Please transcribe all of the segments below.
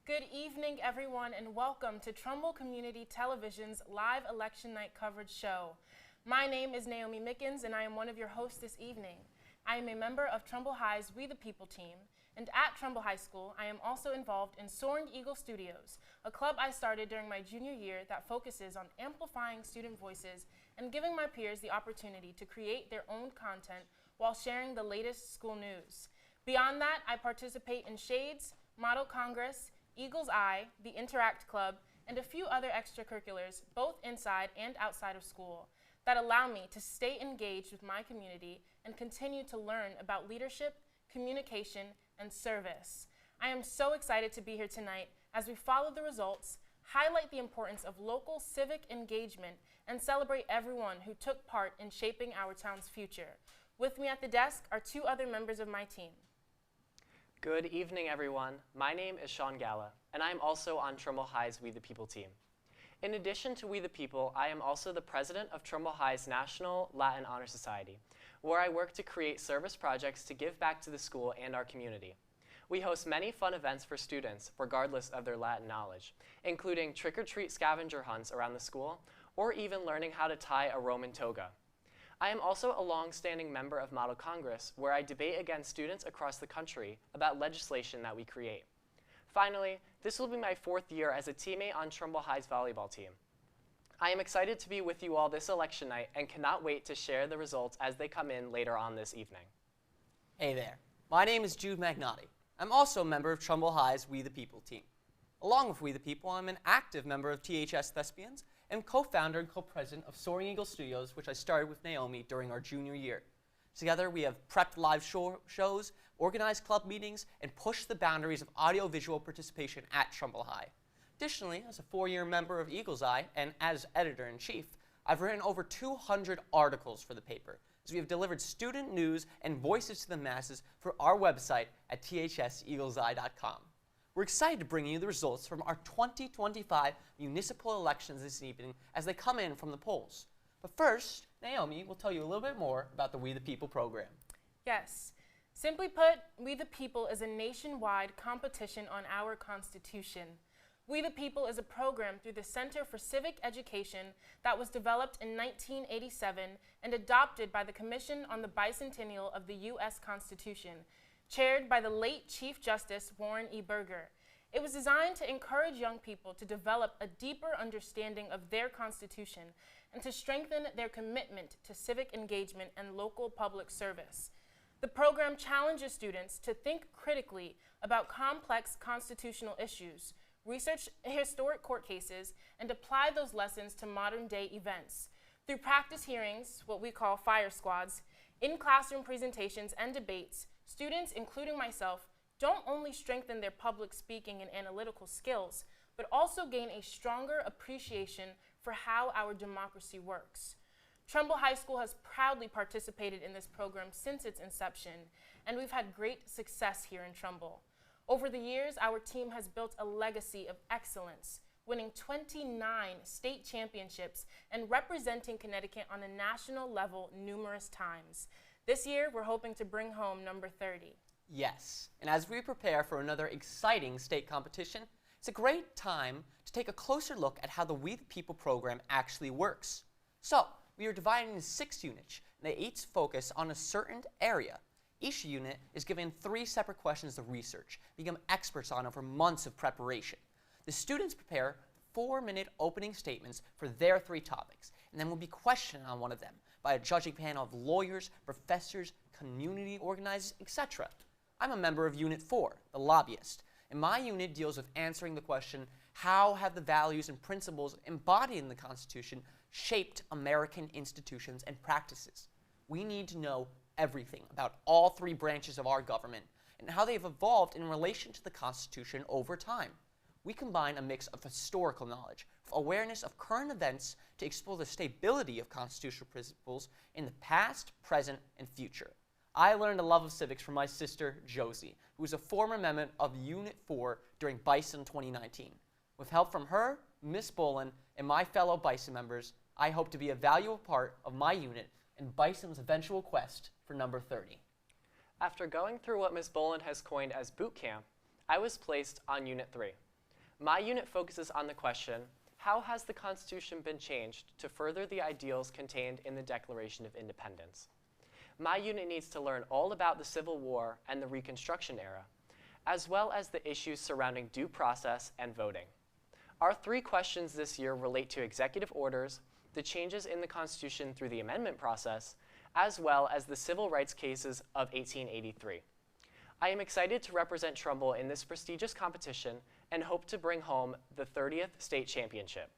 Good evening, everyone, and welcome to Trumbull Community Television's live election night coverage show. My name is Naomi Mickens, and I am one of your hosts this evening. I am a member of Trumbull High's We the People team, and at Trumbull High School, I am also involved in Soaring Eagle Studios, a club I started during my junior year that focuses on amplifying student voices and giving my peers the opportunity to create their own content while sharing the latest school news. Beyond that, I participate in Shades, Model Congress, Eagle's Eye, the Interact Club, and a few other extracurriculars, both inside and outside of school, that allow me to stay engaged with my community and continue to learn about leadership, communication, and service. I am so excited to be here tonight as we follow the results, highlight the importance of local civic engagement, and celebrate everyone who took part in shaping our town's future. With me at the desk are two other members of my team. Good evening, everyone. My name is Sean Galla, and I am also on Trumbull High's We the People team. In addition to We the People, I am also the president of Trumbull High's National Latin Honor Society, where I work to create service projects to give back to the school and our community. We host many fun events for students, regardless of their Latin knowledge, including trick-or-treat scavenger hunts around the school, or even learning how to tie a Roman toga. I am also a long-standing member of Model Congress, where I debate against students across the country about legislation that we create. Finally, this will be my fourth year as a teammate on Trumbull High's volleyball team. I am excited to be with you all this election night and cannot wait to share the results as they come in later on this evening. Hey there, my name is Jude Magnotti. I'm also a member of Trumbull High's We the People team. Along with We the People, I'm an active member of THS Thespians and co-founder and co-president of Soaring Eagle Studios, which I started with Naomi during our junior year. Together, we have prepped live shows, organized club meetings, and pushed the boundaries of audio-visual participation at Trumbull High. Additionally, as a four-year member of Eagle's Eye and as editor-in-chief, I've written over 200 articles for the paper, as we have delivered student news and voices to the masses for our website at thseagleseye.com. We're excited to bring you the results from our 2025 municipal elections this evening as they come in from the polls. But first, Naomi will tell you a little bit more about the We the People program. Yes. Simply put, We the People is a nationwide competition on our Constitution. We the People is a program through the Center for Civic Education that was developed in 1987 and adopted by the Commission on the Bicentennial of the U.S. Constitution, chaired by the late Chief Justice Warren E. Burger. It was designed to encourage young people to develop a deeper understanding of their Constitution and to strengthen their commitment to civic engagement and local public service. The program challenges students to think critically about complex constitutional issues, research historic court cases, and apply those lessons to modern-day events. Through practice hearings, what we call fire squads, in-classroom presentations and debates, students, including myself, don't only strengthen their public speaking and analytical skills, but also gain a stronger appreciation for how our democracy works. Trumbull High School has proudly participated in this program since its inception, and we've had great success here in Trumbull. Over the years, our team has built a legacy of excellence, winning 29 state championships and representing Connecticut on a national level numerous times. This year, we're hoping to bring home number 30. Yes, and as we prepare for another exciting state competition, it's a great time to take a closer look at how the We the People program actually works. So, we are divided into 6 units, and they each focus on a certain area. Each unit is given 3 separate questions to research, become experts on over months of preparation. The students prepare 4-minute opening statements for their 3 topics, and then will be questioned on one of them by a judging panel of lawyers, professors, community organizers, etc. I'm a member of Unit 4, the lobbyist, and my unit deals with answering the question, how have the values and principles embodied in the Constitution shaped American institutions and practices? We need to know everything about all 3 branches of our government and how they've evolved in relation to the Constitution over time. We combine a mix of historical knowledge with awareness of current events to explore the stability of constitutional principles in the past, present, and future. I learned a love of civics from my sister, Josie, who was a former member of Unit 4 during Bison 2019. With help from her, Miss Bolin, and my fellow Bison members, I hope to be a valuable part of my unit and Bison's eventual quest for number 30. After going through what Ms. Boland has coined as boot camp, I was placed on Unit 3. My unit focuses on the question, how has the Constitution been changed to further the ideals contained in the Declaration of Independence? My unit needs to learn all about the Civil War and the Reconstruction era, as well as the issues surrounding due process and voting. Our 3 questions this year relate to executive orders, the changes in the Constitution through the amendment process, as well as the civil rights cases of 1883. I am excited to represent Trumbull in this prestigious competition and hope to bring home the 30th state championship.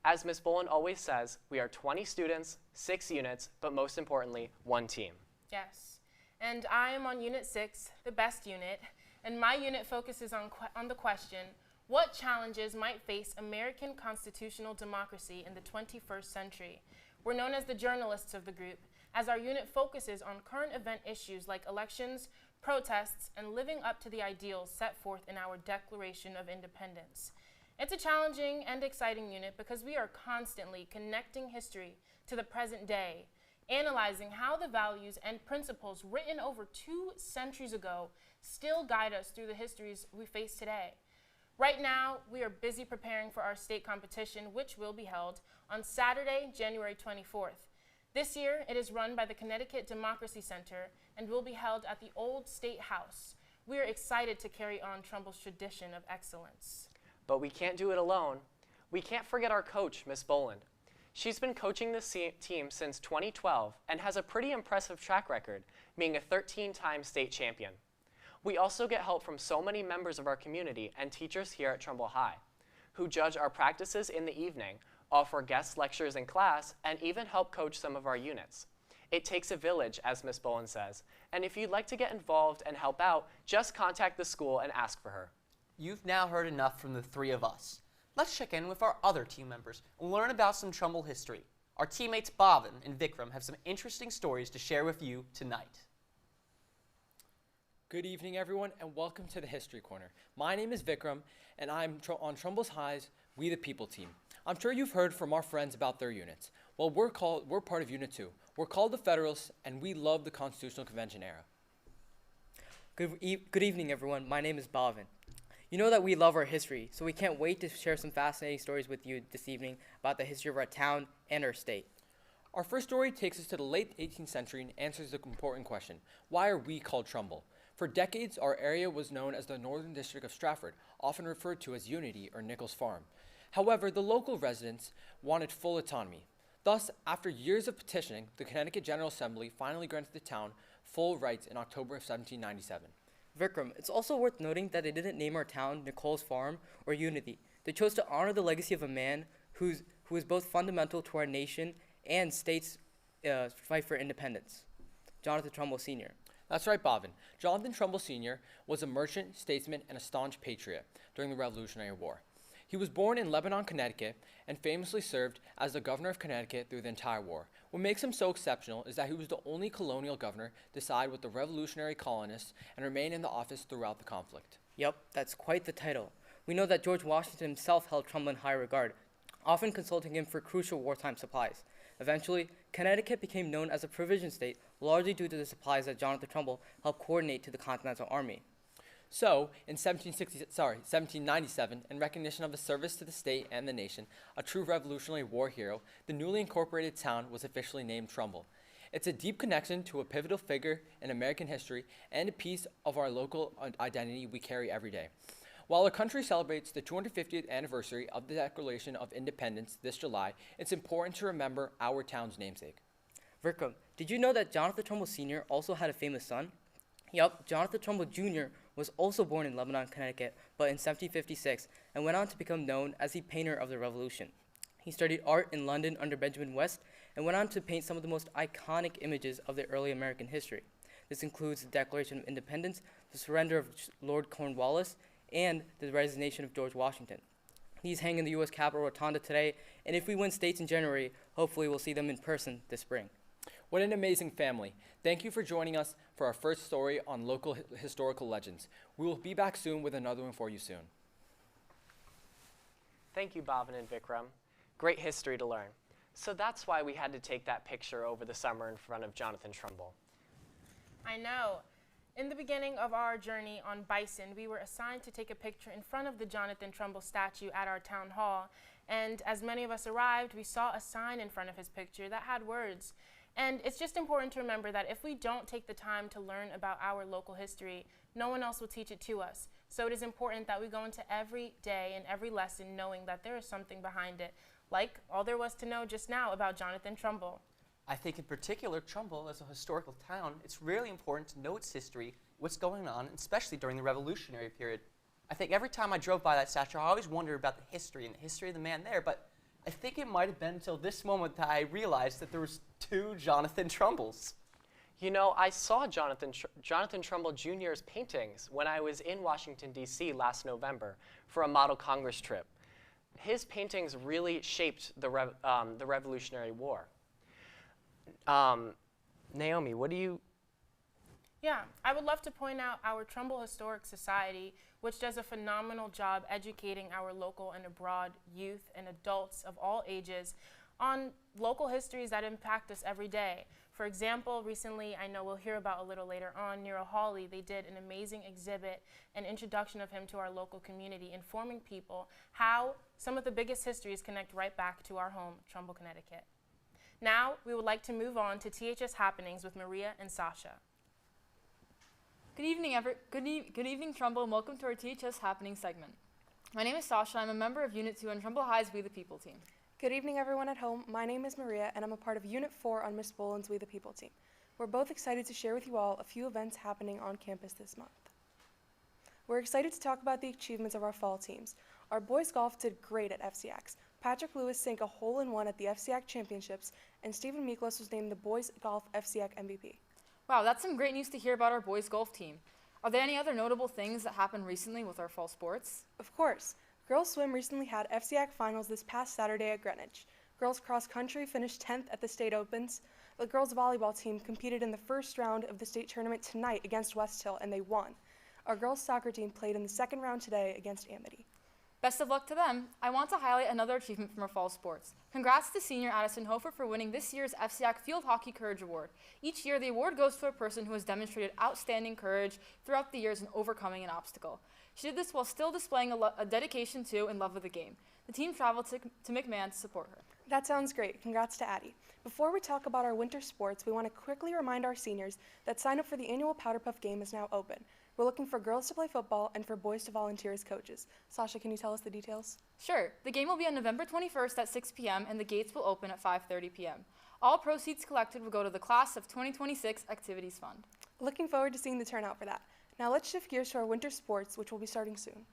As Ms. Bolin always says, we are 20 students, 6 units, but most importantly, 1 team. Yes, and I am on Unit 6, the best unit, and my unit focuses on the question, what challenges might face American constitutional democracy in the 21st century? We're known as the journalists of the group, as our unit focuses on current event issues like elections, protests, and living up to the ideals set forth in our Declaration of Independence. It's a challenging and exciting unit because we are constantly connecting history to the present day, analyzing how the values and principles written over 2 centuries ago still guide us through the histories we face today. Right now, we are busy preparing for our state competition, which will be held on Saturday, January 24th. This year, it is run by the Connecticut Democracy Center and will be held at the Old State House. We are excited to carry on Trumbull's tradition of excellence. But we can't do it alone. We can't forget our coach, Ms. Boland. She's been coaching this team since 2012 and has a pretty impressive track record, being a 13-time state champion. We also get help from so many members of our community and teachers here at Trumbull High, who judge our practices in the evening, offer guest lectures in class, and even help coach some of our units. It takes a village, as Ms. Bowen says, and if you'd like to get involved and help out, just contact the school and ask for her. You've now heard enough from the 3 of us. Let's check in with our other team members and learn about some Trumbull history. Our teammates Bhavin and Vikram have some interesting stories to share with you tonight. Good evening, everyone, and welcome to the History Corner. My name is Vikram, and I'm on Trumbull High's We the People team. I'm sure you've heard from our friends about their units. Well, we're part of Unit 2. We're called the Federalists, and we love the Constitutional Convention era. Good evening, everyone. My name is Bhavin. You know that we love our history, so we can't wait to share some fascinating stories with you this evening about the history of our town and our state. Our first story takes us to the late 18th century and answers the important question, why are we called Trumbull? For decades, our area was known as the Northern District of Stratford, often referred to as Unity or Nichols Farm. However, the local residents wanted full autonomy. Thus, after years of petitioning, the Connecticut General Assembly finally granted the town full rights in October of 1797. Vikram, it's also worth noting that they didn't name our town Nichols Farm or Unity. They chose to honor the legacy of a man who is both fundamental to our nation and state's fight for independence, Jonathan Trumbull Sr. That's right, Bhavin. Jonathan Trumbull Sr. was a merchant, statesman, and a staunch patriot during the Revolutionary War. He was born in Lebanon, Connecticut, and famously served as the governor of Connecticut through the entire war. What makes him so exceptional is that he was the only colonial governor to side with the revolutionary colonists and remain in the office throughout the conflict. Yep, that's quite the title. We know that George Washington himself held Trumbull in high regard, often consulting him for crucial wartime supplies. Eventually, Connecticut became known as a provision state, largely due to the supplies that Jonathan Trumbull helped coordinate to the Continental Army. So, in 1797, in recognition of his service to the state and the nation, a true Revolutionary War hero, the newly incorporated town was officially named Trumbull. It's a deep connection to a pivotal figure in American history and a piece of our local identity we carry every day. While our country celebrates the 250th anniversary of the Declaration of Independence this July, it's important to remember our town's namesake. Vikram, did you know that Jonathan Trumbull Sr. also had a famous son? Yup, Jonathan Trumbull Jr. was also born in Lebanon, Connecticut, but in 1756, and went on to become known as the painter of the Revolution. He studied art in London under Benjamin West, and went on to paint some of the most iconic images of the early American history. This includes the Declaration of Independence, the surrender of Lord Cornwallis, and the resignation of George Washington. These hang in the U.S. Capitol Rotunda today, and if we win states in January, hopefully we'll see them in person this spring. What an amazing family. Thank you for joining us for our first story on local historical legends. We will be back soon with another one for you soon. Thank you, Bhavin and Vikram. Great history to learn. So that's why we had to take that picture over the summer in front of Jonathan Trumbull. I know. In the beginning of our journey on bison, we were assigned to take a picture in front of the Jonathan Trumbull statue at our town hall. And as many of us arrived, we saw a sign in front of his picture that had words. And it's just important to remember that if we don't take the time to learn about our local history, no one else will teach it to us. So it is important that we go into every day and every lesson knowing that there is something behind it, like all there was to know just now about Jonathan Trumbull. I think in particular, Trumbull, as a historical town, it's really important to know its history, what's going on, especially during the Revolutionary period. I think every time I drove by that statue, I always wondered about the history and the history of the man there, but I think it might have been until this moment that I realized that there was two Jonathan Trumbulls. You know, I saw Jonathan Trumbull Jr.'s paintings when I was in Washington, D.C. last November for a model Congress trip. His paintings really shaped the Revolutionary War. Naomi, what do you... Yeah, I would love to point out our Trumbull Historic Society, which does a phenomenal job educating our local and abroad youth and adults of all ages on local histories that impact us every day. For example, recently, I know we'll hear about a little later on, Nero, they did an amazing exhibit and introduction of him to our local community, informing people how some of the biggest histories connect right back to our home, Trumbull, Connecticut. Now, we would like to move on to THS Happenings with Maria and Sasha. Good evening, Trumbull, and welcome to our THS Happening segment. My name is Sasha. I'm a member of Unit 2 on Trumbull High's We the People team. Good evening, everyone at home. My name is Maria, and I'm a part of Unit 4 on Miss Boland's We the People team. We're both excited to share with you all a few events happening on campus this month. We're excited to talk about the achievements of our fall teams. Our boys golf did great at FCX. Patrick Lewis sank a hole-in-one at the FCX Championships, and Stephen Miklos was named the Boys Golf FCX MVP. Wow, that's some great news to hear about our boys golf team. Are there any other notable things that happened recently with our fall sports? Of course. Girls swim recently had FCX finals this past Saturday at Greenwich. Girls cross country finished 10th at the state opens. The girls volleyball team competed in the first round of the state tournament tonight against West Hill, and they won. Our girls soccer team played in the second round today against Amity. Best of luck to them. I want to highlight another achievement from our fall sports. Congrats to senior Addison Hofer for winning this year's FCAC Field Hockey Courage Award. Each year, the award goes to a person who has demonstrated outstanding courage throughout the years in overcoming an obstacle. She did this while still displaying a dedication to and love of the game. The team traveled to McMahon to support her. That sounds great. Congrats to Addie. Before we talk about our winter sports, we want to quickly remind our seniors that sign up for the annual Powder Puff game is now open. We're looking for girls to play football and for boys to volunteer as coaches. Sasha, can you tell us the details? Sure. The game will be on November 21st at 6 p.m. and the gates will open at 5:30 p.m. All proceeds collected will go to the Class of 2026 Activities Fund. Looking forward to seeing the turnout for that. Now let's shift gears to our winter sports, which will be starting soon.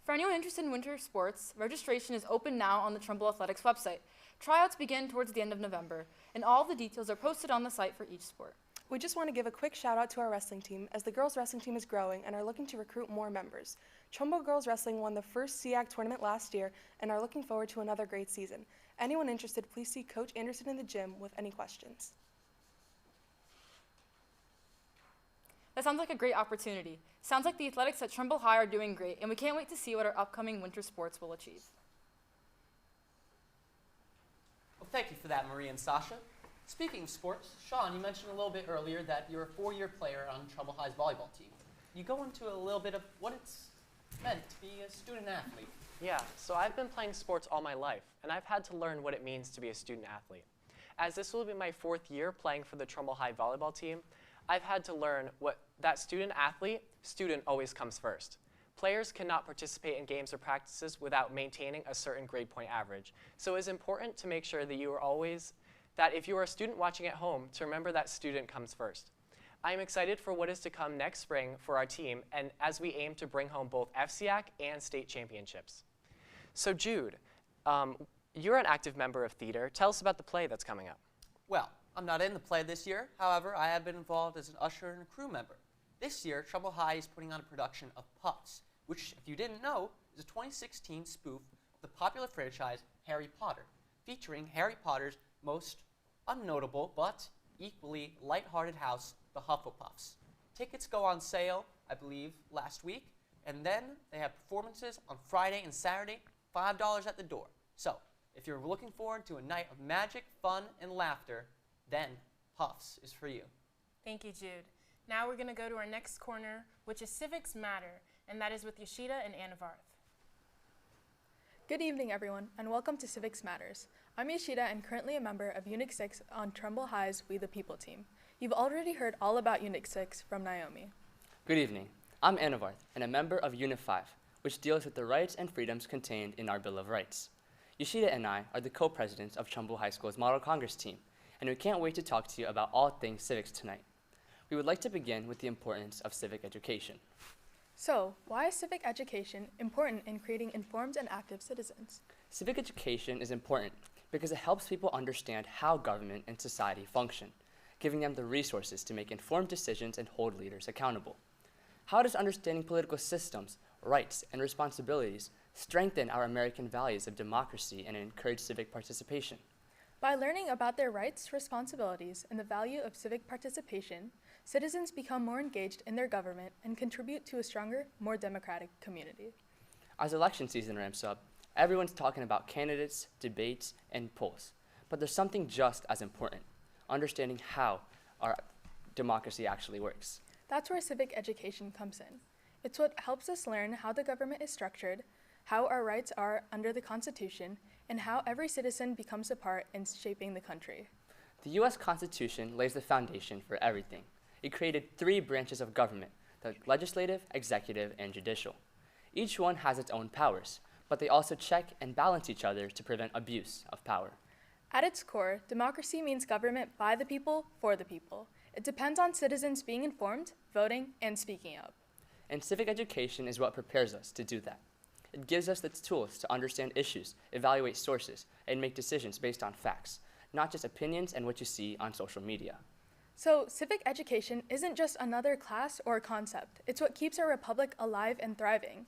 For anyone interested in winter sports, registration is open now on the Trumbull Athletics website. Tryouts begin towards the end of November, and all the details are posted on the site for each sport. We just want to give a quick shout out to our wrestling team, as the girls wrestling team is growing and are looking to recruit more members. Trumbull Girls Wrestling won the first SEAC tournament last year and are looking forward to another great season. Anyone interested, please see Coach Anderson in the gym with any questions. That sounds like a great opportunity. Sounds like the athletics at Trumbull High are doing great, and we can't wait to see what our upcoming winter sports will achieve. Well, thank you for that, Maria and Sasha. Speaking of sports, Sean, you mentioned a little bit earlier that you're a four-year player on Trumbull High's volleyball team. You go into a little bit of what it's meant to be a student athlete. Yeah, so I've been playing sports all my life, and I've had to learn what it means to be a student athlete. As this will be my fourth year playing for the Trumbull High volleyball team, I've had to learn what that student always comes first. Players cannot participate in games or practices without maintaining a certain grade point average. So it's important to make sure that if you are a student watching at home, to remember that student comes first. I am excited for what is to come next spring for our team, and as we aim to bring home both FCAC and state championships. So Jude, you're an active member of theater. Tell us about the play that's coming up. Well, I'm not in the play this year. However, I have been involved as an usher and a crew member. This year, Trumbull High is putting on a production of Puffs, which, if you didn't know, is a 2016 spoof of the popular franchise Harry Potter, featuring Harry Potter's most unnotable but equally lighthearted house, the Hufflepuffs. Tickets go on sale, I believe, last week, and then they have performances on Friday and Saturday, $5 at the door. So, if you're looking forward to a night of magic, fun, and laughter, then Puffs is for you. Thank you, Jude. Now we're going to go to our next corner, which is Civics Matter, and that is with Yoshida and Anavarth. Good evening, everyone, and welcome to Civics Matters. I'm Yoshida and currently a member of Unit 6 on Trumbull High's We the People team. You've already heard all about Unit 6 from Naomi. Good evening. I'm Anavarth and a member of Unit 5, which deals with the rights and freedoms contained in our Bill of Rights. Yoshida and I are the co-presidents of Trumbull High School's Model Congress team, and we can't wait to talk to you about all things civics tonight. We would like to begin with the importance of civic education. So, why is civic education important in creating informed and active citizens? Civic education is important because it helps people understand how government and society function, giving them the resources to make informed decisions and hold leaders accountable. How does understanding political systems, rights, and responsibilities strengthen our American values of democracy and encourage civic participation? By learning about their rights, responsibilities, and the value of civic participation, citizens become more engaged in their government and contribute to a stronger, more democratic community. As election season ramps up, everyone's talking about candidates, debates, and polls. But there's something just as important, understanding how our democracy actually works. That's where civic education comes in. It's what helps us learn how the government is structured, how our rights are under the Constitution, and how every citizen becomes a part in shaping the country. The U.S. Constitution lays the foundation for everything. It created 3 branches of government: the legislative, executive, and judicial. Each one has its own powers, but they also check and balance each other to prevent abuse of power. At its core, democracy means government by the people, for the people. It depends on citizens being informed, voting, and speaking up. And civic education is what prepares us to do that. It gives us the tools to understand issues, evaluate sources, and make decisions based on facts, not just opinions and what you see on social media. So, civic education isn't just another class or concept. It's what keeps our republic alive and thriving.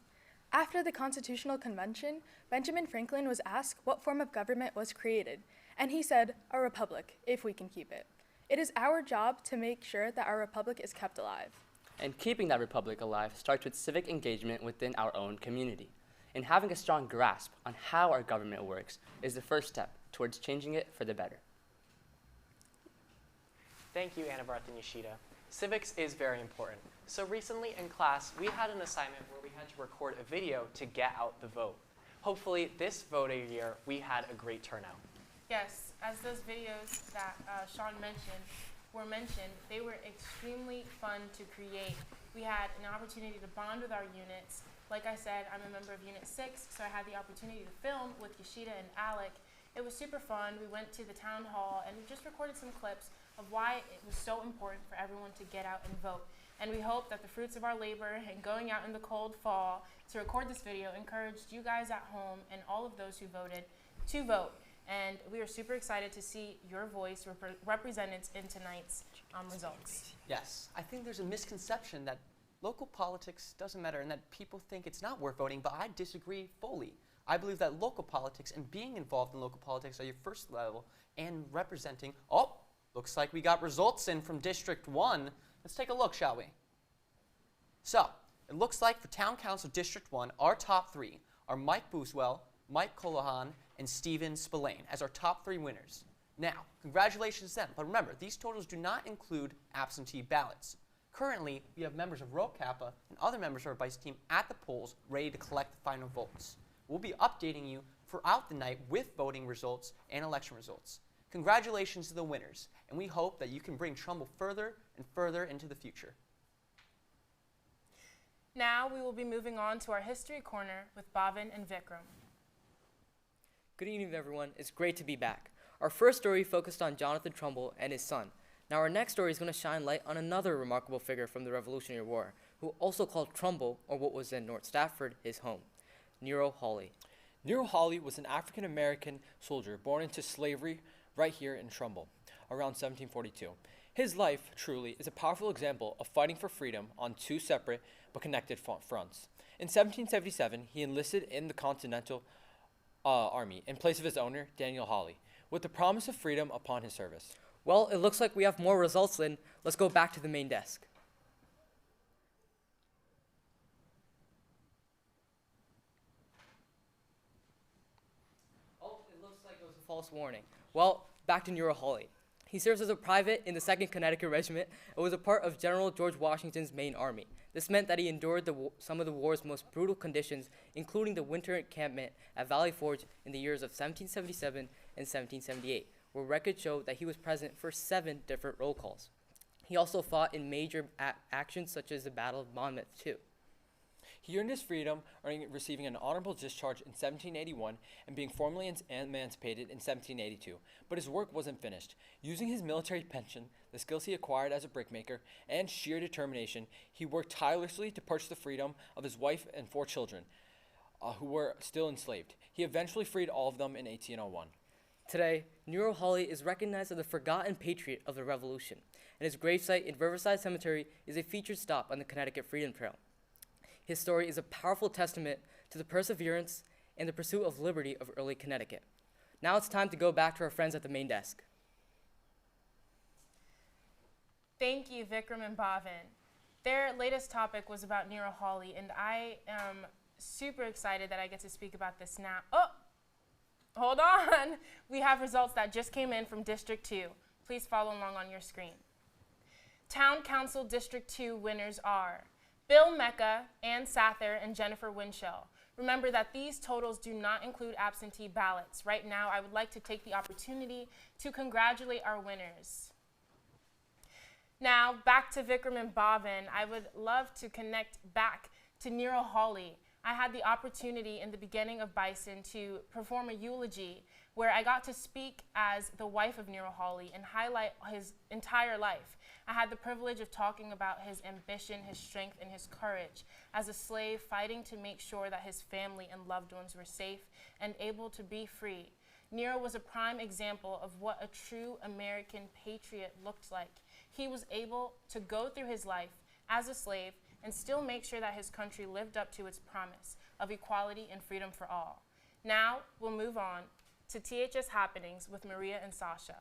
After the Constitutional Convention, Benjamin Franklin was asked what form of government was created, and he said, "A republic, if we can keep it." It is our job to make sure that our republic is kept alive. And keeping that republic alive starts with civic engagement within our own community. And having a strong grasp on how our government works is the first step towards changing it for the better. Thank you, Anavarth and Yoshida. Civics is very important. So recently in class, we had an assignment where we had to record a video to get out the vote. Hopefully this voting year, we had a great turnout. Yes, as those videos that Sean mentioned, they were extremely fun to create. We had an opportunity to bond with our units. Like I said, I'm a member of Unit 6, so I had the opportunity to film with Yoshida and Alec. It was super fun. We went to the town hall and we just recorded some clips of why it was so important for everyone to get out and vote. And we hope that the fruits of our labor and going out in the cold fall to record this video encouraged you guys at home and all of those who voted to vote. And we are super excited to see your voice represented in tonight's results. Yes, I think there's a misconception that local politics doesn't matter and that people think it's not worth voting, but I disagree fully. I believe that local politics and being involved in local politics are your first level and representing. Oh, looks like we got results in from District 1. Let's take a look, shall we? So, it looks like for Town Council District 1, our top 3 are Mike Booswell, Mike Colohan, and Steven Spillane as our top 3 winners. Now, congratulations to them, but remember, these totals do not include absentee ballots. Currently, we have members of Rho Kappa and other members of our Vice team at the polls ready to collect the final votes. We'll be updating you throughout the night with voting results and election results. Congratulations to the winners, and we hope that you can bring Trumbull further and further into the future. Now we will be moving on to our History Corner with Bhavin and Vikram. Good evening, everyone. It's great to be back. Our first story focused on Jonathan Trumbull and his son. Now our next story is going to shine light on another remarkable figure from the Revolutionary War, who also called Trumbull, or what was then North Stafford, his home, Nero Hawley. Nero Hawley was an African-American soldier born into slavery right here in Trumbull around 1742. His life, truly, is a powerful example of fighting for freedom on 2 separate but connected fronts. In 1777, he enlisted in the Continental Army in place of his owner, Daniel Hawley, with the promise of freedom upon his service. Well, it looks like we have more results, Lynn. Let's go back to the main desk. Oh, it looks like it was a false warning. Well, back to Nero Hawley. He serves as a private in the 2nd Connecticut Regiment and was a part of General George Washington's main army. This meant that he endured some of the war's most brutal conditions, including the winter encampment at Valley Forge in the years of 1777 and 1778, where records show that he was present for 7 different roll calls. He also fought in major actions such as the Battle of Monmouth, too. He earned his freedom, receiving an honorable discharge in 1781 and being formally emancipated in 1782. But his work wasn't finished. Using his military pension, the skills he acquired as a brickmaker, and sheer determination, he worked tirelessly to purchase the freedom of his wife and 4 children, who were still enslaved. He eventually freed all of them in 1801. Today, Nero Hawley is recognized as the forgotten patriot of the Revolution, and his gravesite in Riverside Cemetery is a featured stop on the Connecticut Freedom Trail. His story is a powerful testament to the perseverance and the pursuit of liberty of early Connecticut. Now it's time to go back to our friends at the main desk. Thank you, Vikram and Bhavin. Their latest topic was about Nero Hawley, and I am super excited that I get to speak about this now. Oh, hold on. We have results that just came in from District 2. Please follow along on your screen. Town Council District 2 winners are Bill Mecca, Ann Sather, and Jennifer Winchell. Remember that these totals do not include absentee ballots. Right now, I would like to take the opportunity to congratulate our winners. Now, back to Vikram and Bhavin. I would love to connect back to Nero Hawley. I had the opportunity in the beginning of Bison to perform a eulogy where I got to speak as the wife of Nero Hawley and highlight his entire life. I had the privilege of talking about his ambition, his strength, and his courage as a slave fighting to make sure that his family and loved ones were safe and able to be free. Nero was a prime example of what a true American patriot looked like. He was able to go through his life as a slave and still make sure that his country lived up to its promise of equality and freedom for all. Now, we'll move on to THS Happenings with Maria and Sasha.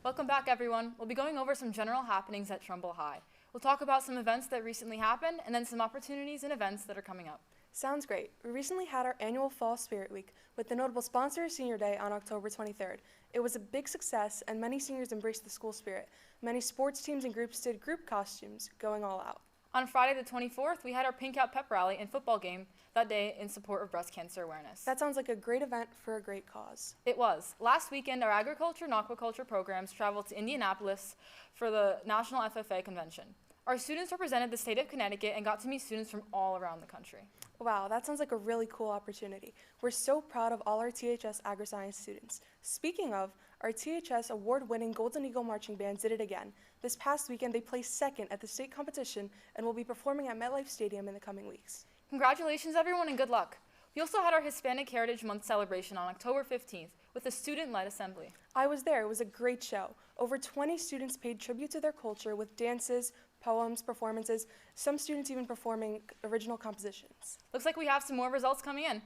Welcome back, everyone. We'll be going over some general happenings at Trumbull High. We'll talk about some events that recently happened and then some opportunities and events that are coming up. Sounds great. We recently had our annual Fall Spirit Week with the notable sponsor of Senior Day on October 23rd. It was a big success and many seniors embraced the school spirit. Many sports teams and groups did group costumes, going all out. On Friday the 24th, we had our Pink Out Pep Rally and football game that day in support of breast cancer awareness. That sounds like a great event for a great cause. It was. Last weekend, our agriculture and aquaculture programs traveled to Indianapolis for the National FFA Convention. Our students represented the state of Connecticut and got to meet students from all around the country. Wow, that sounds like a really cool opportunity. We're so proud of all our THS Agri-Science students. Speaking of, our THS award-winning Golden Eagle Marching Band did it again. This past weekend, they placed second at the state competition and will be performing at MetLife Stadium in the coming weeks. Congratulations, everyone, and good luck. We also had our Hispanic Heritage Month celebration on October 15th with a student-led assembly. I was there. It was a great show. Over 20 students paid tribute to their culture with dances, poems, performances, some students even performing original compositions. Looks like we have some more results coming in.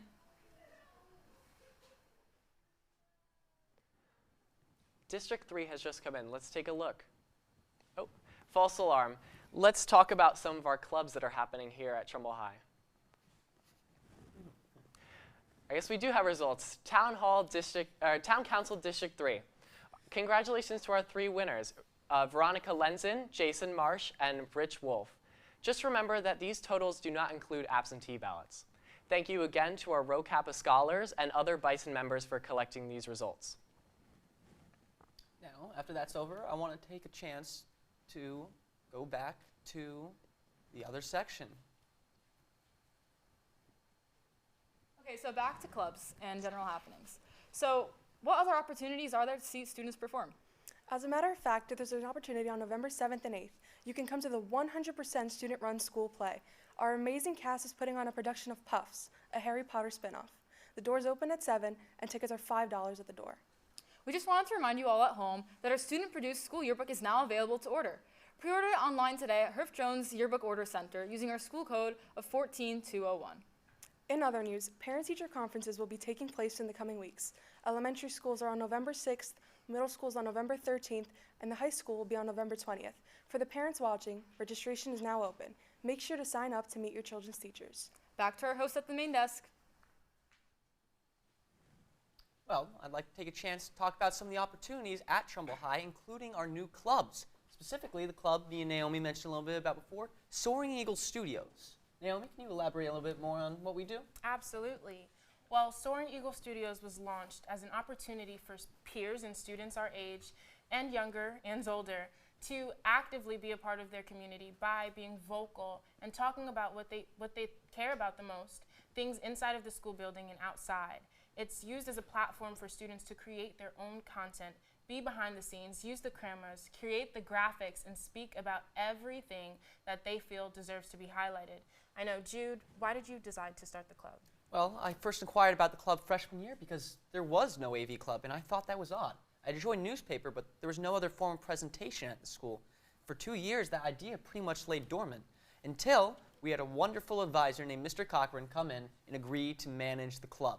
District 3 has just come in. Let's take a look. Oh, false alarm. Let's talk about some of our clubs that are happening here at Trumbull High. I guess we do have results. Town Council District 3. Congratulations to our 3 winners, Veronica Lenzen, Jason Marsh, and Rich Wolf. Just remember that these totals do not include absentee ballots. Thank you again to our Rho Kappa scholars and other Bison members for collecting these results. Now, after that's over, I want to take a chance to go back to the other section. Okay, so back to clubs and general happenings. So what other opportunities are there to see students perform? As a matter of fact, there's an opportunity on November 7th and 8th. You can come to the 100% student-run school play. Our amazing cast is putting on a production of Puffs, a Harry Potter spinoff. The doors open at 7, and tickets are $5 at the door. We just wanted to remind you all at home that our student-produced school yearbook is now available to order. Pre-order it online today at Herff Jones Yearbook Order Center using our school code of 14201. In other news, parent-teacher conferences will be taking place in the coming weeks. Elementary schools are on November 6th, middle schools on November 13th, and the high school will be on November 20th. For the parents watching, registration is now open. Make sure to sign up to meet your children's teachers. Back to our host at the main desk. Well, I'd like to take a chance to talk about some of the opportunities at Trumbull High, including our new clubs. Specifically, the club me and Naomi mentioned a little bit about before, Soaring Eagle Studios. Naomi, can you elaborate a little bit more on what we do? Absolutely. Well, Soaring Eagle Studios was launched as an opportunity for peers and students our age and younger and older to actively be a part of their community by being vocal and talking about what they care about the most, things inside of the school building and outside. It's used as a platform for students to create their own content, be behind the scenes, use the cameras, create the graphics, and speak about everything that they feel deserves to be highlighted. I know, Jude, why did you decide to start the club? Well, I first inquired about the club freshman year because there was no AV club, and I thought that was odd. I joined newspaper, but there was no other form of presentation at the school. For 2 years, that idea pretty much lay dormant until we had a wonderful advisor named Mr. Cochran come in and agree to manage the club.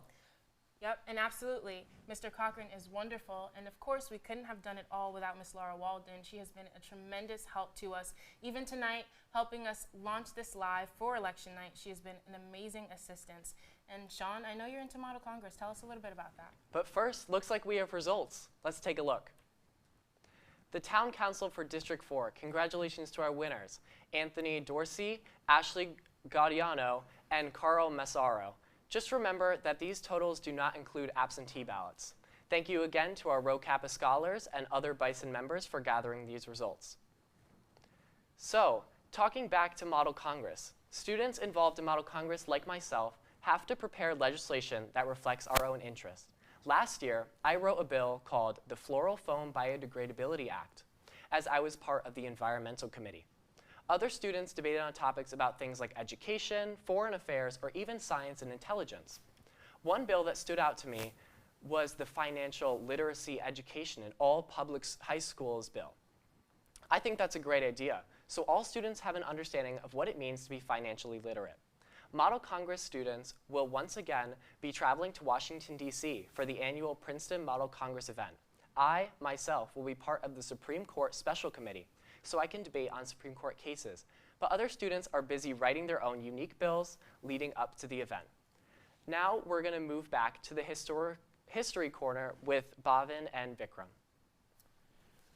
Yep, and absolutely. Mr. Cochran is wonderful, and of course we couldn't have done it all without Miss Laura Walden. She has been a tremendous help to us. Even tonight, helping us launch this live for election night, she has been an amazing assistance. And Sean, I know you're into Model Congress. Tell us a little bit about that. But first, looks like we have results. Let's take a look. The Town Council for District 4, congratulations to our winners, Anthony Dorsey, Ashley Gaudiano, and Carl Massaro. Just remember that these totals do not include absentee ballots. Thank you again to our Rho Kappa scholars and other Bison members for gathering these results. So, talking back to Model Congress, students involved in Model Congress, like myself, have to prepare legislation that reflects our own interests. Last year, I wrote a bill called the Floral Foam Biodegradability Act, as I was part of the Environmental Committee. Other students debated on topics about things like education, foreign affairs, or even science and intelligence. One bill that stood out to me was the Financial Literacy Education in All Public High Schools bill. I think that's a great idea, so all students have an understanding of what it means to be financially literate. Model Congress students will once again be traveling to Washington, D.C. for the annual Princeton Model Congress event. I, myself, will be part of the Supreme Court Special Committee, so I can debate on Supreme Court cases. But other students are busy writing their own unique bills leading up to the event. Now we're going to move back to the history corner with Bhavin and Vikram.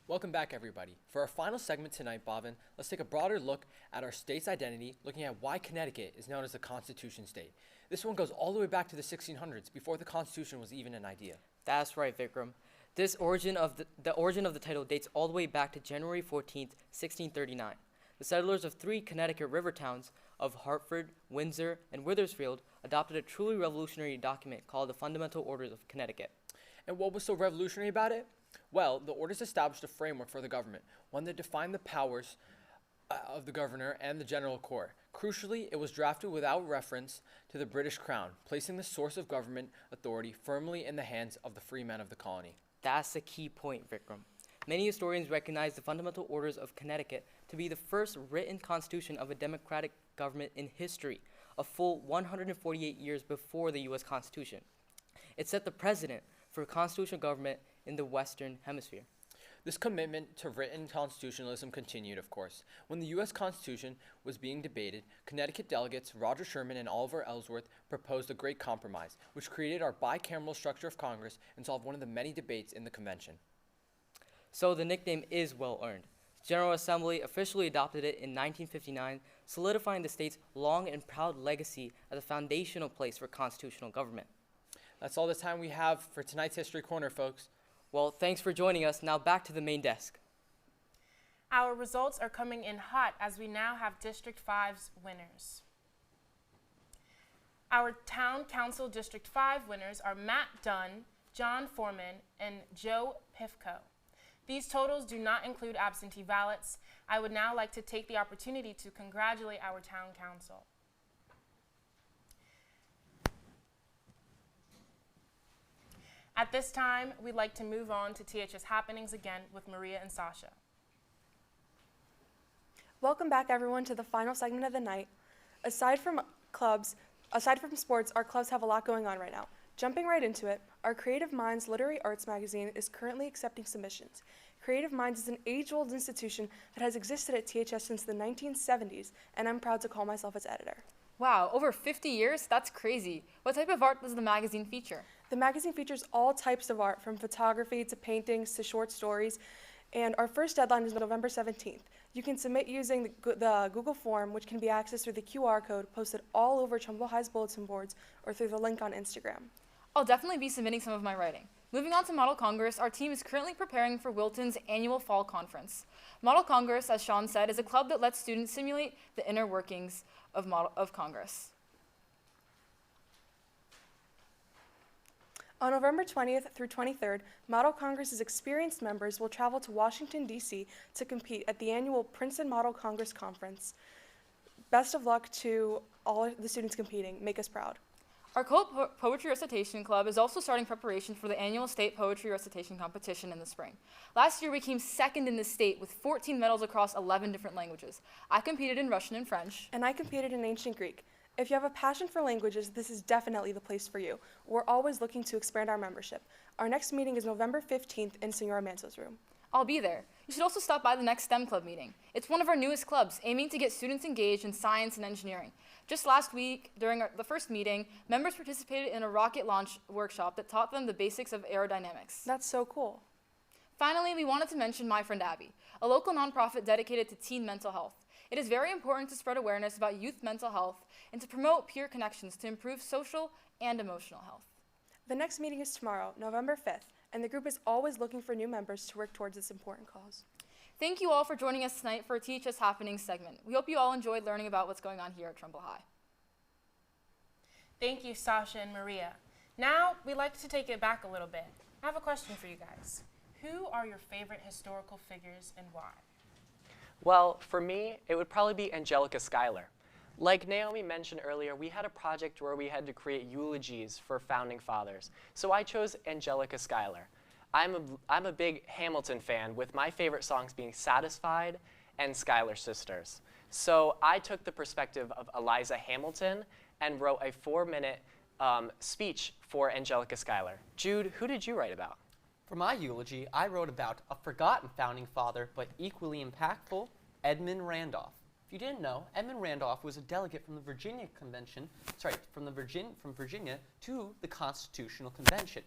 Welcome back, everybody. For our final segment tonight, Bhavin, let's take a broader look at our state's identity, looking at why Connecticut is known as the Constitution State. This one goes all the way back to the 1600s, before the Constitution was even an idea. That's right, Vikram. The origin of the title dates all the way back to January 14th, 1639. The settlers of 3 Connecticut river towns of Hartford, Windsor, and Withersfield adopted a truly revolutionary document called the Fundamental Orders of Connecticut. And what was so revolutionary about it? Well, the orders established a framework for the government, one that defined the powers of the governor and the general court. Crucially, it was drafted without reference to the British Crown, placing the source of government authority firmly in the hands of the free men of the colony. That's the key point, Vikram. Many historians recognize the Fundamental Orders of Connecticut to be the first written constitution of a democratic government in history, a full 148 years before the U.S. Constitution. It set the precedent for constitutional government in the Western Hemisphere. This commitment to written constitutionalism continued, of course. When the U.S. Constitution was being debated, Connecticut delegates Roger Sherman and Oliver Ellsworth proposed a great compromise, which created our bicameral structure of Congress and solved one of the many debates in the convention. So the nickname is well earned. The General Assembly officially adopted it in 1959, solidifying the state's long and proud legacy as a foundational place for constitutional government. That's all the time we have for tonight's History Corner, folks. Well, thanks for joining us. Now back to the main desk. Our results are coming in hot as we now have District 5's winners. Our Town Council District 5 winners are Matt Dunn, John Foreman, and Joe Pifko. These totals do not include absentee ballots. I would now like to take the opportunity to congratulate our Town Council. At this time, we'd like to move on to THS Happenings again with Maria and Sasha. Welcome back, everyone, to the final segment of the night. Aside from sports, our clubs have a lot going on right now. Jumping right into it, our Creative Minds Literary Arts magazine is currently accepting submissions. Creative Minds is an age-old institution that has existed at THS since the 1970s, and I'm proud to call myself its editor. Wow, over 50 years? That's crazy. What type of art does the magazine feature? The magazine features all types of art, from photography to paintings to short stories, and our first deadline is November 17th. You can submit using the Google form, which can be accessed through the QR code posted all over Trumbull High's bulletin boards or through the link on Instagram. I'll definitely be submitting some of my writing. Moving on to Model Congress, our team is currently preparing for Wilton's annual fall conference. Model Congress, as Sean said, is a club that lets students simulate the inner workings of Congress. On November 20th through 23rd, Model Congress's experienced members will travel to Washington, D.C. to compete at the annual Princeton Model Congress Conference. Best of luck to all the students competing. Make us proud. Our Poetry Recitation Club is also starting preparation for the annual state poetry recitation competition in the spring. Last year, we came second in the state with 14 medals across 11 different languages. I competed in Russian and French. And I competed in Ancient Greek. If you have a passion for languages, this is definitely the place for you. We're always looking to expand our membership. Our next meeting is November 15th in Senora Manso's room. I'll be there. You should also stop by the next STEM Club meeting. It's one of our newest clubs, aiming to get students engaged in science and engineering. Just last week, during the first meeting, members participated in a rocket launch workshop that taught them the basics of aerodynamics. That's so cool. Finally, we wanted to mention My Friend Abby, a local nonprofit dedicated to teen mental health. It is very important to spread awareness about youth mental health and to promote peer connections to improve social and emotional health. The next meeting is tomorrow, November 5th, and the group is always looking for new members to work towards this important cause. Thank you all for joining us tonight for a THS Happenings segment. We hope you all enjoyed learning about what's going on here at Trumbull High. Thank you, Sasha and Maria. Now, we'd like to take it back a little bit. I have a question for you guys. Who are your favorite historical figures and why? Well, for me, it would probably be Angelica Schuyler. Like Naomi mentioned earlier, we had a project where we had to create eulogies for founding fathers. So I chose Angelica Schuyler. I'm a big Hamilton fan, with my favorite songs being Satisfied and Schuyler Sisters. So I took the perspective of Eliza Hamilton and wrote a 4-minute speech for Angelica Schuyler. Jude, who did you write about? For my eulogy, I wrote about a forgotten founding father, but equally impactful, Edmund Randolph. If you didn't know, Edmund Randolph was a delegate from the Virginia to the Constitutional Convention.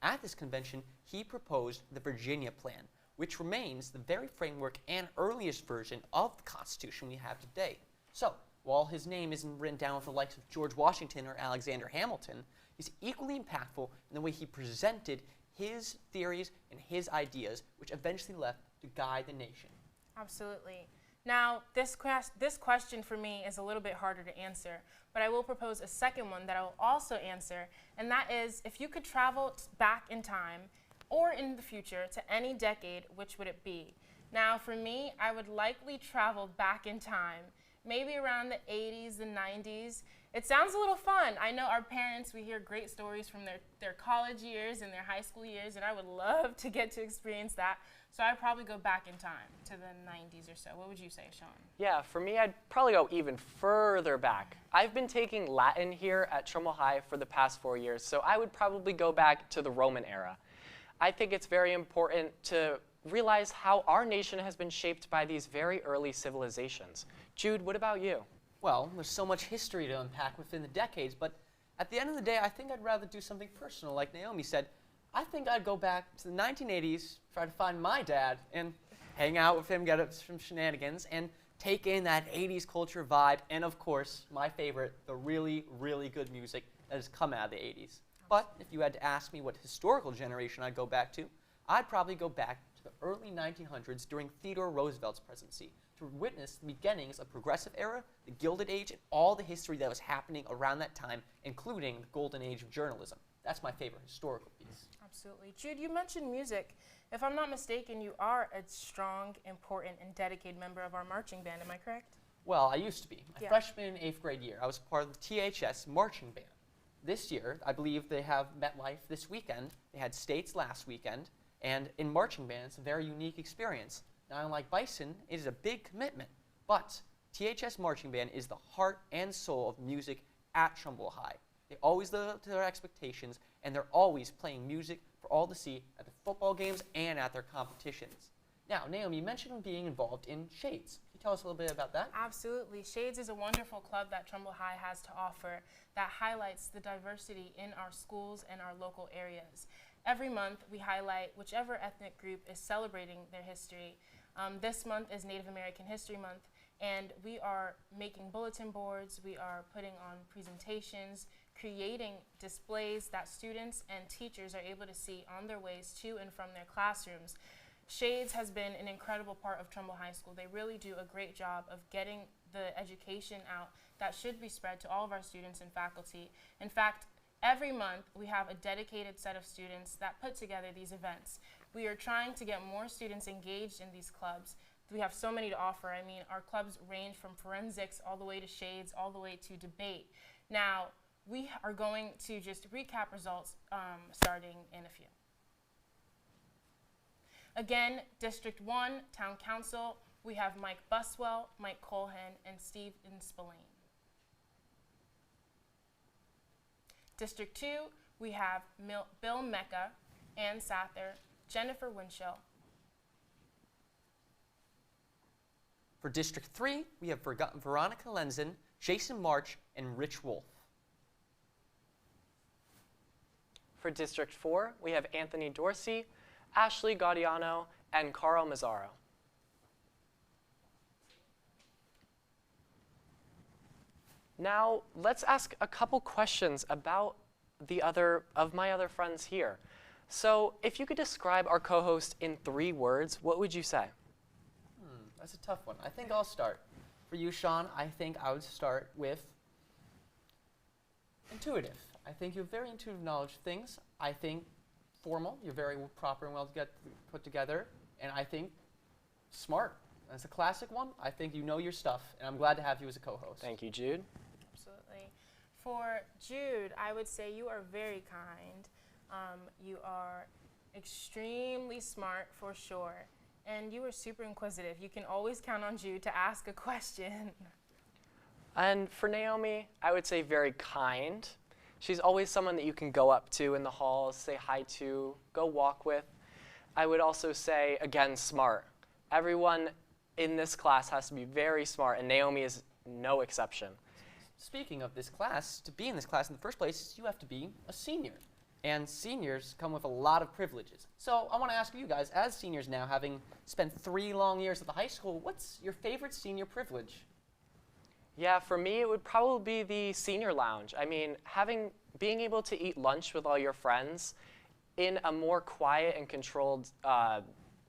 At this convention, he proposed the Virginia Plan, which remains the very framework and earliest version of the Constitution we have today. So, while his name isn't written down with the likes of George Washington or Alexander Hamilton, he's equally impactful in the way he presented his theories and his ideas, which eventually left to guide the nation. Absolutely. Now, this question for me is a little bit harder to answer, but I will propose a second one that I will also answer, and that is, if you could travel back in time or in the future to any decade, which would it be? Now, for me, I would likely travel back in time, maybe around the 80s and 90s. It sounds a little fun. I know our parents, we hear great stories from their college years and their high school years, and I would love to get to experience that. So I'd probably go back in time to the 90s or so. What would you say, Sean? Yeah, for me, I'd probably go even further back. I've been taking Latin here at Trumbull High for the past 4 years, so I would probably go back to the Roman era. I think it's very important to realize how our nation has been shaped by these very early civilizations. Jude, what about you? Well, there's so much history to unpack within the decades, but at the end of the day, I think I'd rather do something personal. Like Naomi said, I think I'd go back to the 1980s, try to find my dad, and hang out with him, get up some shenanigans, and take in that 80s culture vibe, and of course, my favorite, the really, really good music that has come out of the 80s. But if you had to ask me what historical generation I'd go back to, I'd probably go back to the early 1900s during Theodore Roosevelt's presidency to witness the beginnings of progressive era, the Gilded Age, and all the history that was happening around that time, including the golden age of journalism. That's my favorite historical piece. Absolutely. Jude, you mentioned music. If I'm not mistaken, you are a strong, important, and dedicated member of our marching band. Am I correct? Well, I used to be. My Yeah. freshman and 8th grade year, I was part of the THS marching band. This year, I believe they have MetLife this weekend. They had States last weekend. And in marching band, it's a very unique experience. Now, unlike Bison, it is a big commitment. But THS marching band is the heart and soul of music at Trumbull High. They always live up to their expectations, and they're always playing music for all to see at the football games and at their competitions. Now, Naomi, you mentioned being involved in Shades. Can you tell us a little bit about that? Absolutely. Shades is a wonderful club that Trumbull High has to offer that highlights the diversity in our schools and our local areas. Every month, we highlight whichever ethnic group is celebrating their history. This month is Native American History Month, and we are making bulletin boards, we are putting on presentations, creating displays that students and teachers are able to see on their ways to and from their classrooms. Shades has been an incredible part of Trumbull High School. They really do a great job of getting the education out that should be spread to all of our students and faculty. In fact, every month we have a dedicated set of students that put together these events. We are trying to get more students engaged in these clubs. We have so many to offer. I mean, our clubs range from forensics all the way to Shades, all the way to debate. Now, we are going to just recap results starting in a few. Again, District 1, Town Council, we have Mike Buswell, Mike Colhan, and Stephen Spillane. District 2, we have Bill Mecca, Ann Sather, Jennifer Winchell. For District 3, we have Veronica Lenzen, Jason March, and Rich Wolf. For District 4, we have Anthony Dorsey, Ashley Gaudiano, and Carl Mazzaro. Now, let's ask a couple questions about my other friends here. So, if you could describe our co-host in 3 words, what would you say? That's a tough one. I think I'll start. For you, Sean, I think I would start with intuitive. I think you have very intuitive knowledge of things. I think formal, you're very proper and well put together. And I think smart. That's a classic one. I think you know your stuff, and I'm glad to have you as a co-host. Thank you, Jude. Absolutely. For Jude, I would say you are very kind. You are extremely smart for sure. And you are super inquisitive. You can always count on Jude to ask a question. And for Naomi, I would say very kind. She's always someone that you can go up to in the halls, say hi to, go walk with. I would also say, again, smart. Everyone in this class has to be very smart, and Naomi is no exception. Speaking of this class, to be in this class in the first place, you have to be a senior. And seniors come with a lot of privileges. So I want to ask you guys, as seniors now, having spent 3 long years at the high school, what's your favorite senior privilege? Yeah, for me, it would probably be the senior lounge. I mean, being able to eat lunch with all your friends in a more quiet and controlled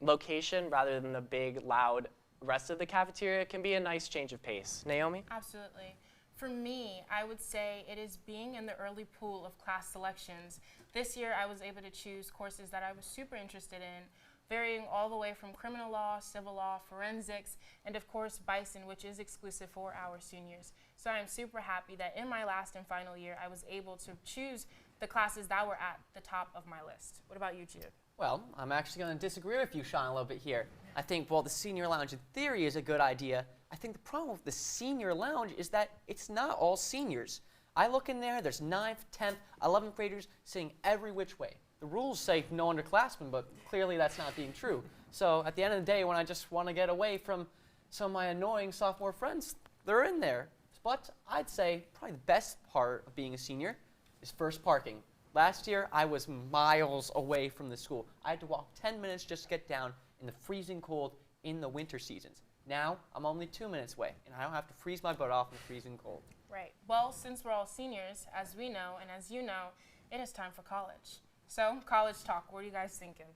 location rather than the big, loud rest of the cafeteria can be a nice change of pace. Naomi? Absolutely. For me, I would say it is being in the early pool of class selections. This year, I was able to choose courses that I was super interested in, varying all the way from criminal law, civil law, forensics, and of course, Bison, which is exclusive for our seniors. So I'm super happy that in my last and final year, I was able to choose the classes that were at the top of my list. What about you, Jude? Well, I'm actually going to disagree with you, Sean, a little bit here. I think, while the senior lounge in theory is a good idea, I think the problem with the senior lounge is that it's not all seniors. I look in there, there's 9th, 10th, 11th graders sitting every which way. The rules say no underclassmen, but clearly that's not being true. So at the end of the day, when I just want to get away from some of my annoying sophomore friends, they're in there. But I'd say probably the best part of being a senior is first parking. Last year, I was miles away from the school. I had to walk 10 minutes just to get down in the freezing cold in the winter seasons. Now, I'm only 2 minutes away, and I don't have to freeze my butt off in the freezing cold. Right. Well, since we're all seniors, as we know and as you know, it is time for college. So, college talk, what are you guys thinking?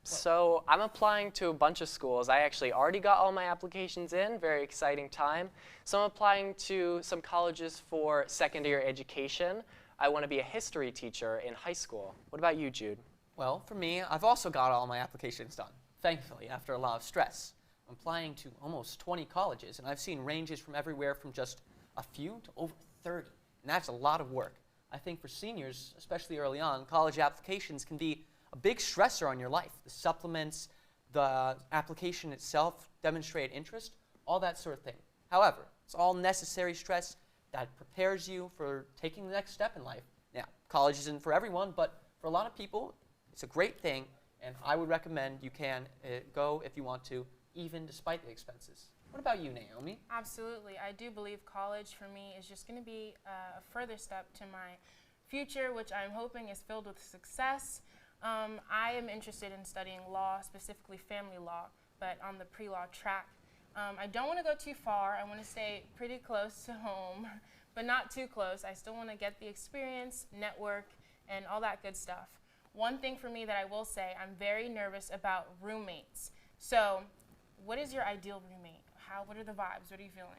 So I'm applying to a bunch of schools. I actually already got all my applications in, very exciting time. So I'm applying to some colleges for secondary education. I want to be a history teacher in high school. What about you, Jude? Well, for me, I've also got all my applications done, thankfully, after a lot of stress. I'm applying to almost 20 colleges, and I've seen ranges from everywhere from just a few to over 30, and that's a lot of work. I think for seniors, especially early on, college applications can be a big stressor on your life. The supplements, the application itself, demonstrate interest, all that sort of thing. However, it's all necessary stress that prepares you for taking the next step in life. Now, college isn't for everyone, but for a lot of people, it's a great thing, and I would recommend you can go if you want to, even despite the expenses. What about you, Naomi? Absolutely. I do believe college for me is just going to be a further step to my future, which I'm hoping is filled with success. I am interested in studying law, specifically family law, but on the pre-law track. I don't want to go too far. I want to stay pretty close to home, but not too close. I still want to get the experience, network, and all that good stuff. One thing for me that I will say, I'm very nervous about roommates. So, what is your ideal roommate? What are the vibes? What are you feeling?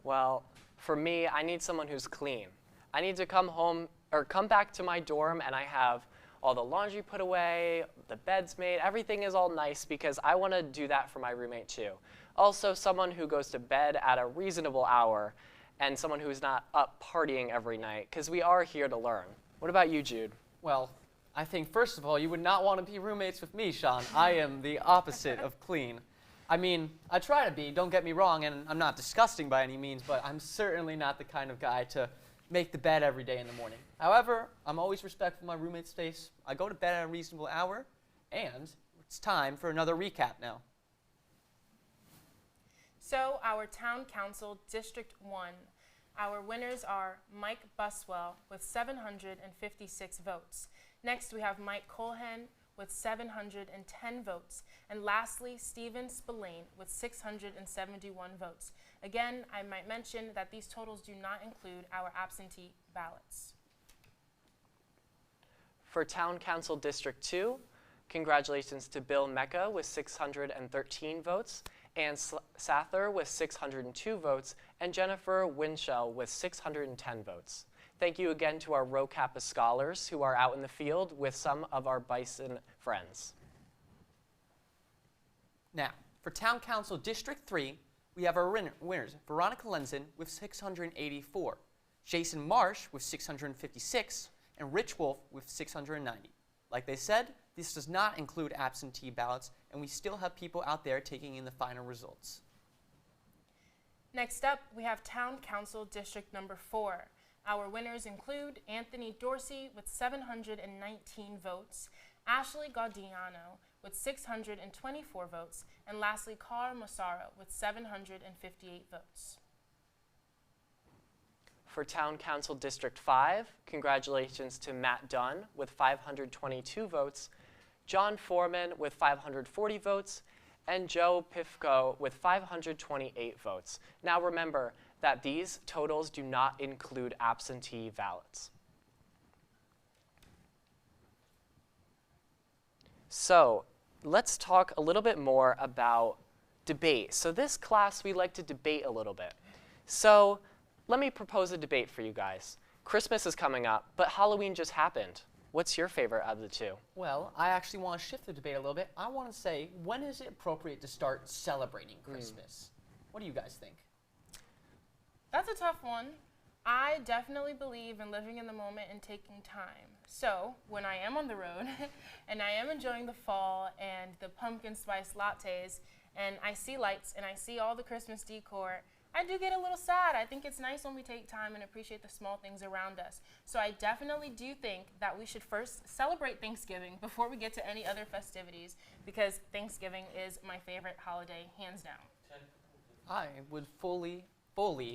Well, for me, I need someone who's clean. I need to come home or come back to my dorm and I have all the laundry put away, the bed's made, everything is all nice because I want to do that for my roommate too. Also, someone who goes to bed at a reasonable hour and someone who's not up partying every night because we are here to learn. What about you, Jude? Well, I think first of all, you would not want to be roommates with me, Sean. I am the opposite of clean. I mean, I try to be, don't get me wrong, and I'm not disgusting by any means, but I'm certainly not the kind of guy to make the bed every day in the morning. However, I'm always respectful of my roommate's space. I go to bed at a reasonable hour, and it's time for another recap now. So, our Town Council District 1, our winners are Mike Buswell with 756 votes. Next, we have Mike Colhan with 710 votes. And lastly, Stephen Spillane with 671 votes. Again, I might mention that these totals do not include our absentee ballots. For Town Council District 2, congratulations to Bill Mecca with 613 votes, Ann Sather with 602 votes, and Jennifer Winchell with 610 votes. Thank you again to our Rho Kappa scholars who are out in the field with some of our Bison friends. Now, for Town Council District 3, we have our winners, Veronica Lenzen with 684, Jason Marsh with 656, and Rich Wolf with 690. Like they said, this does not include absentee ballots, and we still have people out there taking in the final results. Next up, we have Town Council District number 4. Our winners include Anthony Dorsey with 719 votes, Ashley Gaudiano with 624 votes, and lastly, Carl Massaro with 758 votes. For Town Council District 5, congratulations to Matt Dunn with 522 votes, John Foreman with 540 votes, and Joe Pifko with 528 votes. Now remember that these totals do not include absentee ballots. So let's talk a little bit more about debate. So this class, we like to debate a little bit. So let me propose a debate for you guys. Christmas is coming up, but Halloween just happened. What's your favorite of the two? Well, I actually want to shift the debate a little bit. I want to say, when is it appropriate to start celebrating Christmas? What do you guys think? That's a tough one. I definitely believe in living in the moment and taking time. So, when I am on the road and I am enjoying the fall and the pumpkin spice lattes and I see lights and I see all the Christmas decor, I do get a little sad. I think it's nice when we take time and appreciate the small things around us. So I definitely do think that we should first celebrate Thanksgiving before we get to any other festivities, because Thanksgiving is my favorite holiday, hands down. I would fully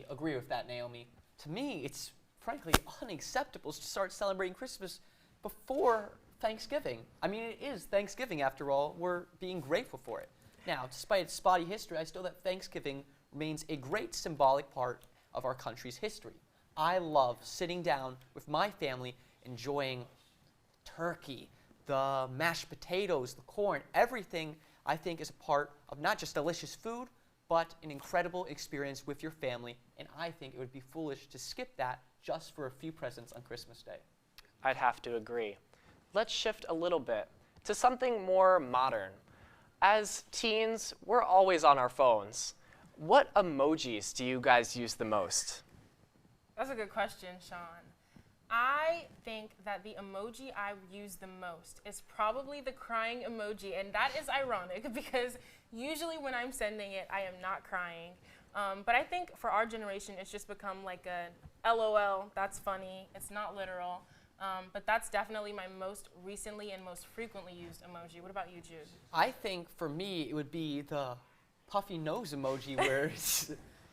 agree with that, Naomi. To me, it's frankly unacceptable to start celebrating Christmas before Thanksgiving. I mean, it is Thanksgiving after all. We're being grateful for it. Now, despite its spotty history, I still think Thanksgiving remains a great symbolic part of our country's history. I love sitting down with my family, enjoying turkey, the mashed potatoes, the corn, everything I think is a part of not just delicious food, but an incredible experience with your family, and I think it would be foolish to skip that just for a few presents on Christmas Day. I'd have to agree. Let's shift a little bit to something more modern. As teens, we're always on our phones. What emojis do you guys use the most? That's a good question, Sean. I think that the emoji I use the most is probably the crying emoji, and that is ironic because usually when I'm sending it, I am not crying. But I think for our generation, it's just become like a LOL, that's funny, it's not literal. But that's definitely my most recently and most frequently used emoji. What about you, Jude? I think for me it would be the puffy nose emoji where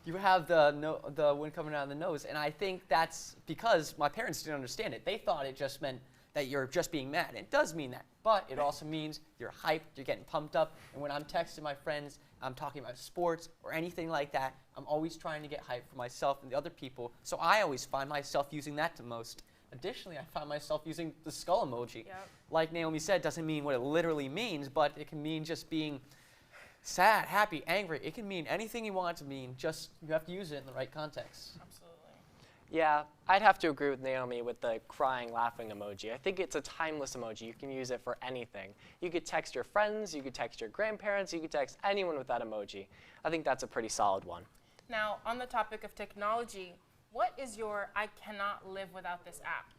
you have the wind coming out of the nose, and I think that's because my parents didn't understand it. They thought it just meant that you're just being mad. It does mean that, but it also means you're hyped, you're getting pumped up, and when I'm texting my friends, I'm talking about sports or anything like that, I'm always trying to get hyped for myself and the other people, so I always find myself using that the most. Additionally, I find myself using the skull emoji. Yep. Like Naomi said, doesn't mean what it literally means, but it can mean just being sad, happy, angry. It can mean anything you want it to mean, just you have to use it in the right context. Absolutely. Yeah, I'd have to agree with Naomi with the crying, laughing emoji. I think it's a timeless emoji. You can use it for anything. You could text your friends, you could text your grandparents, you could text anyone with that emoji. I think that's a pretty solid one. Now, on the topic of technology, what is your I cannot live without this app?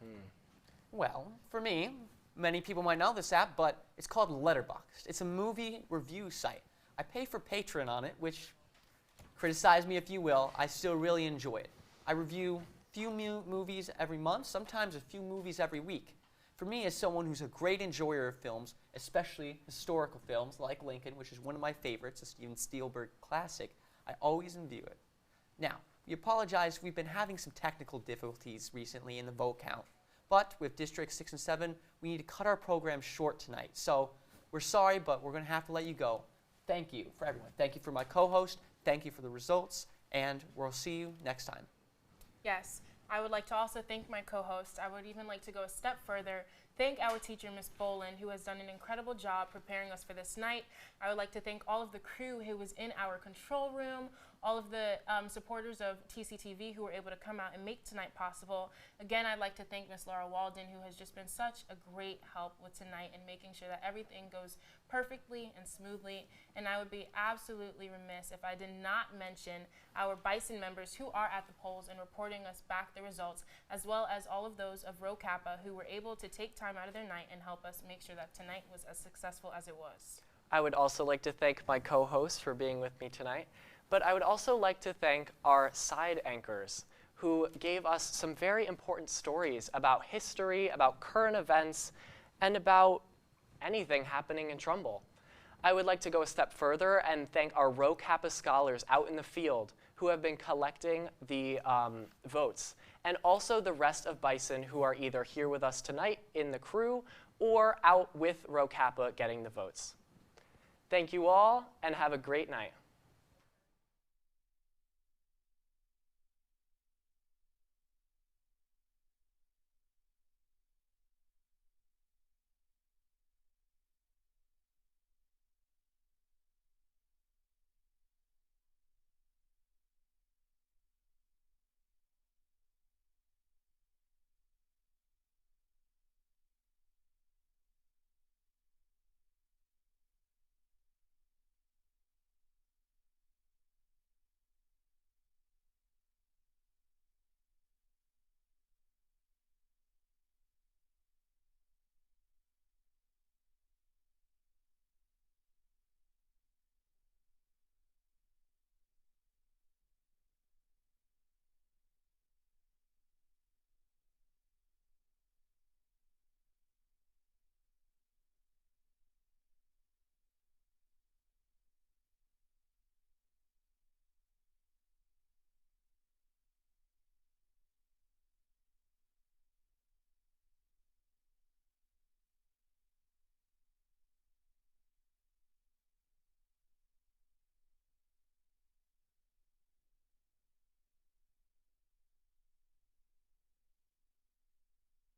Well, for me, many people might know this app, but it's called Letterboxd. It's a movie review site. I pay for Patreon on it, which, criticize me if you will, I still really enjoy it. I review a few movies every month, sometimes a few movies every week. For me, as someone who's a great enjoyer of films, especially historical films like Lincoln, which is one of my favorites, a Steven Spielberg classic, I always review it. Now, we apologize, we've been having some technical difficulties recently in the vote count. But with Districts 6 and 7, we need to cut our program short tonight. So we're sorry, but we're going to have to let you go. Thank you for everyone. Thank you for my co-host. Thank you for the results. And we'll see you next time. Yes, I would like to also thank my co-host. I would even like to go a step further. Thank our teacher, Ms. Boland, who has done an incredible job preparing us for this night. I would like to thank all of the crew who was in our control room, all of the supporters of TCTV who were able to come out and make tonight possible. Again, I'd like to thank Ms. Laura Walden, who has just been such a great help with tonight and making sure that everything goes perfectly and smoothly. And I would be absolutely remiss if I did not mention our Bison members who are at the polls and reporting us back the results, as well as all of those of Rho Kappa who were able to take time out of their night and help us make sure that tonight was as successful as it was. I would also like to thank my co-hosts for being with me tonight. But I would also like to thank our side anchors who gave us some very important stories about history, about current events, and about anything happening in Trumbull. I would like to go a step further and thank our Rho Kappa scholars out in the field who have been collecting the votes, and also the rest of Bison who are either here with us tonight in the crew or out with Rho Kappa getting the votes. Thank you all, and have a great night.